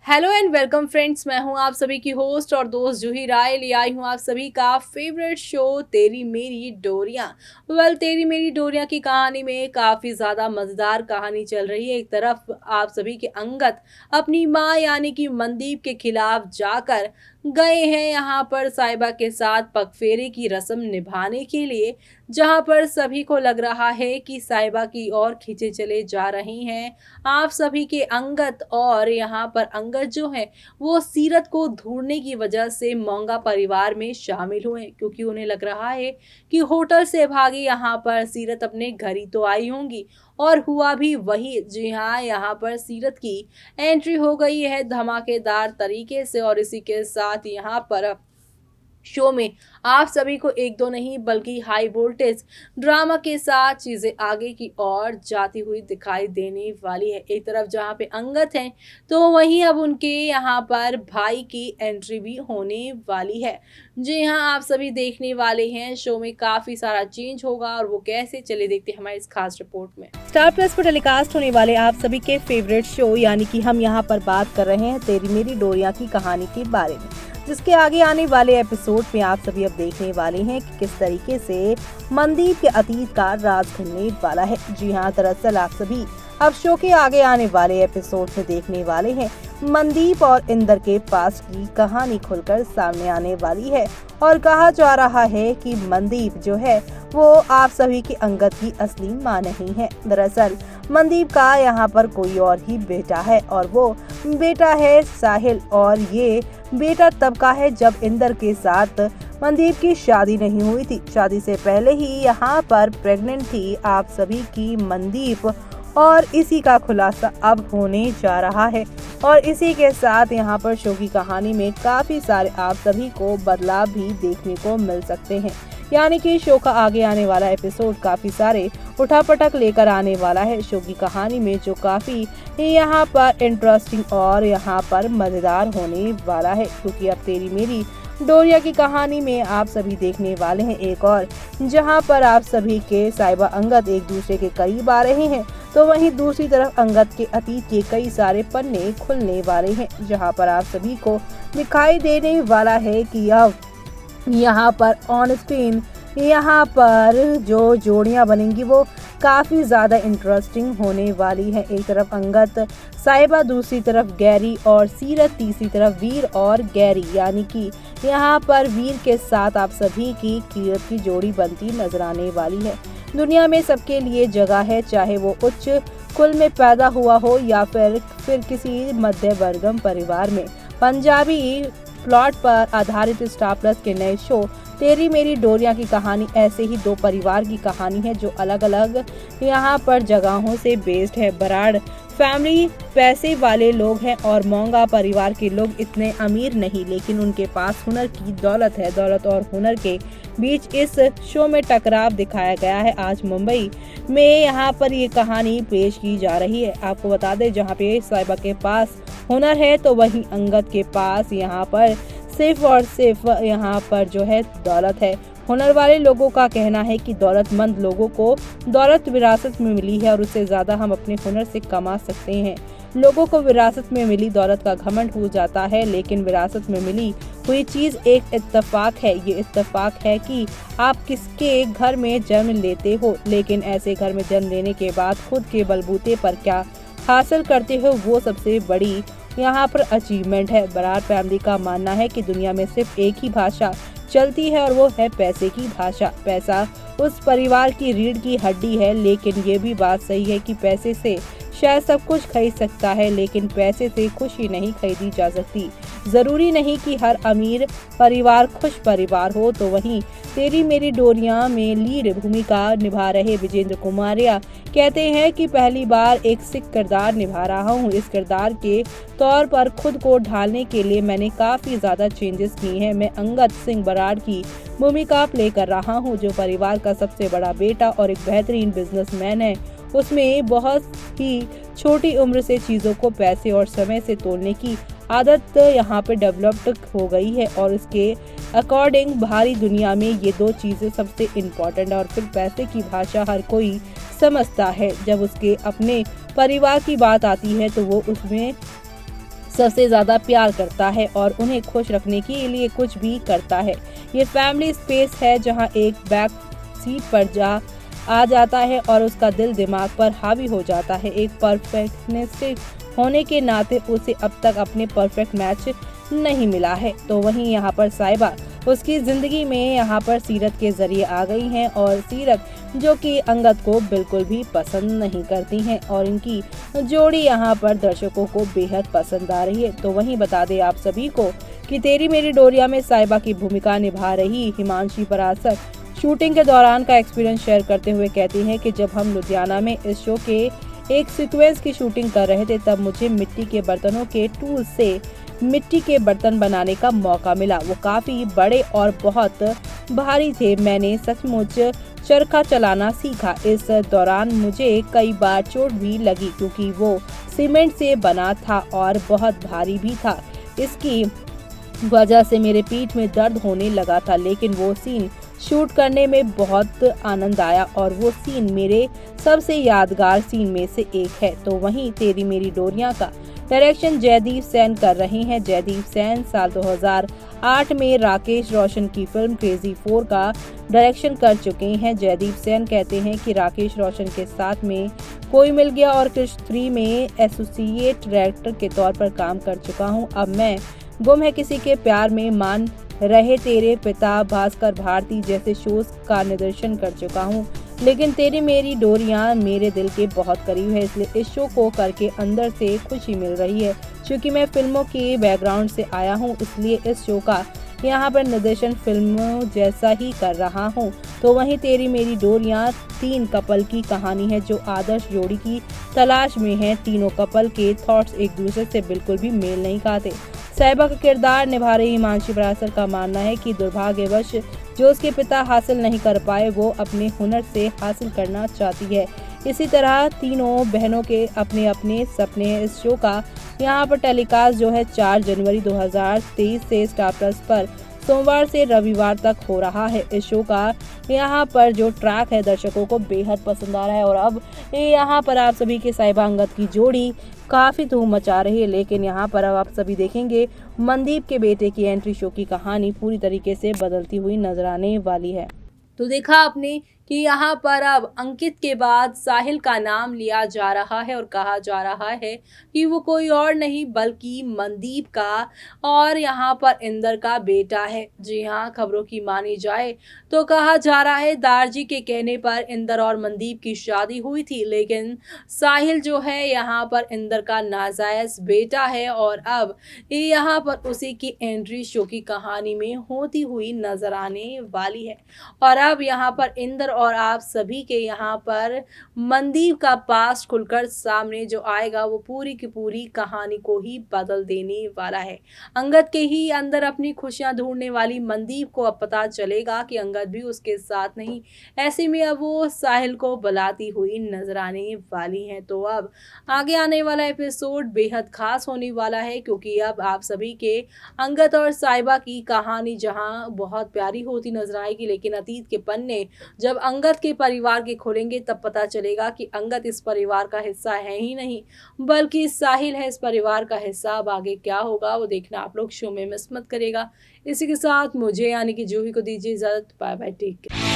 Hello and welcome friends. मैं हूं आप सभी की होस्ट और दोस्त जूही राय। ले आई हूं आप सभी का फेवरेट शो तेरी मेरी डोरियां। तेरी मेरी डोरियां की कहानी में काफ़ी ज़्यादा मज़ेदार कहानी चल रही है। एक तरफ आप सभी के अंगद अपनी माँ यानी कि मनदीप के खिलाफ जाकर गए हैं यहाँ पर साहिबा के साथ पगफेरे की रस्म निभाने के लिए, जहाँ पर सभी को लग रहा है कि साहिबा की ओर खींचे चले जा रहे हैं आप सभी के अंगद। और यहाँ पर अंगद जो है वो सीरत को ढूंढने की वजह से मोंगा परिवार में शामिल हुए, क्योंकि उन्हें लग रहा है कि होटल से भागी यहाँ पर सीरत अपने घर ही तो आई होंगी। और हुआ भी वही। जी हाँ, यहाँ पर सीरत की एंट्री हो गई है धमाकेदार तरीके से। और इसी के साथ यहाँ पर शो में आप सभी को एक दो नहीं बल्कि हाई वोल्टेज ड्रामा के साथ चीजें आगे की ओर जाती हुई दिखाई देने वाली है। एक तरफ जहां पे अंगद हैं तो वहीं अब उनके यहाँ पर भाई की एंट्री भी होने वाली है। जी हाँ, आप सभी देखने वाले हैं। शो में काफी सारा चेंज होगा और वो कैसे, चले देखते हैं हमारी इस खास रिपोर्ट में। स्टार प्लस पर टेलीकास्ट होने वाले आप सभी के फेवरेट शो यानी कि हम यहाँ पर बात कर रहे हैं तेरी मेरी डोरियां की कहानी के बारे में, जिसके आगे आने वाले एपिसोड में आप सभी अब देखने वाले हैं कि किस तरीके से मनदीप के अतीत का राज खुलने वाला है। जी हाँ, दरअसल आप सभी अब शो के आगे आने वाले एपिसोड में देखने वाले हैं मनदीप और इंदर के पास की कहानी खुलकर सामने आने वाली है। और कहा जा रहा है कि मनदीप जो है वो आप सभी के अंगद की असली मां नहीं है। दरअसल मनदीप का यहाँ पर कोई और ही बेटा है और वो बेटा है साहिल। और ये बेटा तब का है जब इंदर के साथ मनदीप की शादी नहीं हुई थी। शादी से पहले ही यहाँ पर प्रेग्नेंट थी आप सभी की मनदीप, और इसी का खुलासा अब होने जा रहा है। और इसी के साथ यहाँ पर शो की कहानी में काफी सारे आप सभी को बदलाव भी देखने को मिल सकते हैं। यानी कि शो का आगे आने वाला एपिसोड काफी सारे उठापटक लेकर आने वाला है शो की कहानी में, जो काफी यहाँ पर इंटरेस्टिंग और यहाँ पर मजेदार होने वाला है। क्योंकि अब तेरी मेरी डोरिया की कहानी में आप सभी देखने वाले हैं एक और, जहां पर आप सभी के साहिबा अंगद एक दूसरे के करीब आ रहे हैं, तो वहीं दूसरी तरफ अंगद के अतीत के कई सारे पन्ने खुलने वाले हैं, जहां पर आप सभी को दिखाई देने वाला है कि अब यहाँ पर ऑन स्क्रीन यहाँ पर जो जोड़ियाँ बनेंगी वो काफ़ी ज़्यादा इंटरेस्टिंग होने वाली है। एक तरफ अंगद साहिबा, दूसरी तरफ गैरी और सीरत, तीसरी तरफ वीर और गैरी, यानी कि यहाँ पर वीर के साथ आप सभी की कीरत की जोड़ी बनती नजर आने वाली है। दुनिया में सबके लिए जगह है, चाहे वो उच्च कुल में पैदा हुआ हो या फिर किसी मध्य वर्गम परिवार में। पंजाबी प्लॉट पर आधारित स्टार प्लस के नए शो तेरी मेरी डोरियां की कहानी ऐसे ही दो परिवार की कहानी है जो अलग अलग यहाँ पर जगहों से बेस्ड है। बराड़ फैमिली पैसे वाले लोग हैं और मोंगा परिवार के लोग इतने अमीर नहीं, लेकिन उनके पास हुनर की दौलत है। दौलत और हुनर के बीच इस शो में टकराव दिखाया गया है। आज मुंबई में यहाँ पर ये कहानी पेश की जा रही है। आपको बता दें, जहाँ पे साहिबा के पास हुनर है तो वहीं अंगद के पास यहाँ पर सिर्फ और सिर्फ यहाँ पर जो है दौलत है। हुनर वाले लोगों का कहना है कि दौलतमंद लोगों को दौलत विरासत में मिली है और उससे ज्यादा हम अपने हुनर से कमा सकते हैं। लोगों को विरासत में मिली दौलत का घमंड हो जाता है, लेकिन विरासत में मिली हुई चीज एक इत्तेफाक है। ये इत्तेफाक है कि आप किसके घर में जन्म लेते हो, लेकिन ऐसे घर में जन्म लेने के बाद खुद के बलबूते पर क्या हासिल करते हो वो सबसे बड़ी यहाँ पर अचीवमेंट है। बराड़ फैमिली का मानना है कि दुनिया में सिर्फ एक ही भाषा चलती है और वो है पैसे की भाषा। पैसा उस परिवार की रीढ़ की हड्डी है, लेकिन ये भी बात सही है कि पैसे से शायद सब कुछ खरीद सकता है, लेकिन पैसे से खुशी नहीं खरीदी जा सकती। जरूरी नहीं कि हर अमीर परिवार खुश परिवार हो। तो वहीं तेरी मेरी डोरियां में लीड भूमिका निभा रहे विजेंद्र कुमारिया कहते हैं कि पहली बार एक सिख किरदार निभा रहा हूँ। इस किरदार के तौर पर खुद को ढालने के लिए मैंने काफी ज्यादा चेंजेस किए हैं। मैं अंगद सिंह बराड़ की भूमिका प्ले कर रहा हूँ, जो परिवार का सबसे बड़ा बेटा और एक बेहतरीन बिजनेसमैन है। उसमें बहुत ही छोटी उम्र से चीजों को पैसे और समय से तोलने की आदत यहाँ पे डेवलप्ड हो गई है और इसके अकॉर्डिंग भारी दुनिया में ये दो चीजें सबसे इम्पोर्टेंट है। और फिर पैसे की भाषा हर कोई समझता है। जब उसके अपने परिवार की बात आती है तो वो उसमें सबसे ज़्यादा प्यार करता है और उन्हें खुश रखने के लिए कुछ भी करता है। ये फैमिली स्पेस है जहां एक बैक सीट पर आ जाता है और उसका दिल दिमाग पर हावी हो जाता है। एक परफेक्शनिस्ट होने के नाते उसे अब तक अपने परफेक्ट मैच नहीं मिला है। तो वहीं यहाँ पर साहिबा उसकी ज़िंदगी में यहाँ पर सीरत के ज़रिए आ गई हैं और सीरत जो कि अंगद को बिल्कुल भी पसंद नहीं करती हैं और इनकी जोड़ी यहाँ पर दर्शकों को बेहद पसंद आ रही है। तो वहीं बता दें आप सभी को कि तेरी मेरी डोरिया में साहिबा की भूमिका निभा रही हिमांशी परासर शूटिंग के दौरान का एक्सपीरियंस शेयर करते हुए कहती हैं कि जब हम लुधियाना में इस शो के एक सीक्वेंस की शूटिंग कर रहे थे तब मुझे मिट्टी के बर्तनों के टूल से मिट्टी के बर्तन बनाने का मौका मिला। वो काफ़ी बड़े और बहुत भारी थे। मैंने सचमुच चरखा चलाना सीखा। इस दौरान मुझे कई बार चोट भी लगी क्योंकि वो सीमेंट से बना था और बहुत भारी भी था। इसकी वजह से मेरे पीठ में दर्द होने लगा था, लेकिन वो सीन शूट करने में बहुत आनंद आया और वो सीन मेरे सबसे यादगार सीन में से एक है। तो वहीं तेरी मेरी डोरियां का डायरेक्शन जयदीप सेन कर रहे हैं। जयदीप सेन साल 2008 में राकेश रोशन की फिल्म क्रेजी 4 का डायरेक्शन कर चुके हैं। जयदीप सेन कहते हैं कि राकेश रोशन के साथ में कोई मिल गया और कृष 3 में एसोसिएट डायरेक्टर के तौर पर काम कर चुका हूं। अब मैं गुम है किसी के प्यार में, मान रहे तेरे पिता, भास्कर भारती जैसे शोज का निर्देशन कर चुका हूं, लेकिन तेरी मेरी डोरियां मेरे दिल के बहुत करीब है, इसलिए इस शो को करके अंदर से खुशी मिल रही है। क्योंकि मैं फिल्मों के बैकग्राउंड से आया हूं, इसलिए इस शो का यहाँ पर निर्देशन फिल्मों जैसा ही कर रहा हूँ। तो वहीं तेरी मेरी डोरियां 3 कपल की कहानी है जो आदर्श जोड़ी की तलाश में है। तीनों कपल के थॉट्स एक दूसरे से बिल्कुल भी मेल नहीं खाते। साहिबा का किरदार निभा रही हिमांशी परासर का मानना है कि दुर्भाग्यवश जो उसके पिता हासिल नहीं कर पाए वो अपने हुनर से हासिल करना चाहती है। इसी तरह तीनों बहनों के अपने अपने सपने हैं। इस शो का यहाँ पर टेलीकास्ट जो है 4 जनवरी 2023 से स्टार प्लस पर सोमवार से रविवार तक हो रहा है। इस शो का यहाँ पर जो ट्रैक है दर्शकों को बेहद पसंद आ रहा है और अब यहाँ पर आप सभी के साहिबा अंगद की जोड़ी काफ़ी धूम मचा रही है। लेकिन यहाँ पर अब आप सभी देखेंगे मनदीप के बेटे की एंट्री शो की कहानी पूरी तरीके से बदलती हुई नजर आने वाली है। तो देखा आपने कि यहाँ पर अब अंकित के बाद साहिल का नाम लिया जा रहा है और कहा जा रहा है कि वो कोई और नहीं बल्कि मनदीप का और यहाँ पर इंदर का बेटा है। जी हाँ, खबरों की मानी जाए तो कहा जा रहा है दारजी के कहने पर इंदर और मनदीप की शादी हुई थी, लेकिन साहिल जो है यहाँ पर इंदर का नाजायज बेटा है और अब यहाँ पर उसी की एंट्री शो की कहानी में होती हुई नजर आने वाली है। और अब यहाँ पर इंदर और आप सभी के यहाँ पर मनदीप का पास्ट खुलकर सामने जो आएगा वो पूरी की पूरी कहानी को ही बदल देने वाला है। अंगद के ही अंदर अपनी खुशियां ढूंढने वाली मनदीप को अब पता चलेगा कि अंगद भी उसके साथ नहीं। ऐसे में अब वो साहिल को बुलाती हुई नजर आने वाली है। तो अब आगे आने वाला एपिसोड बेहद खास होने वाला है, क्योंकि अब आप सभी के अंगद और साहिबा की कहानी जहां बहुत प्यारी होती नजर आएगी, लेकिन अतीत के पन्ने जब अंगद के परिवार के खोलेंगे तब पता चलेगा कि अंगद इस परिवार का हिस्सा है ही नहीं बल्कि साहिल है इस परिवार का हिस्सा। अब आगे क्या होगा वो देखना आप लोग शो में मिस मत करेगा। इसी के साथ मुझे यानी कि जूही को दीजिए इजाजत। Bye bye, take care.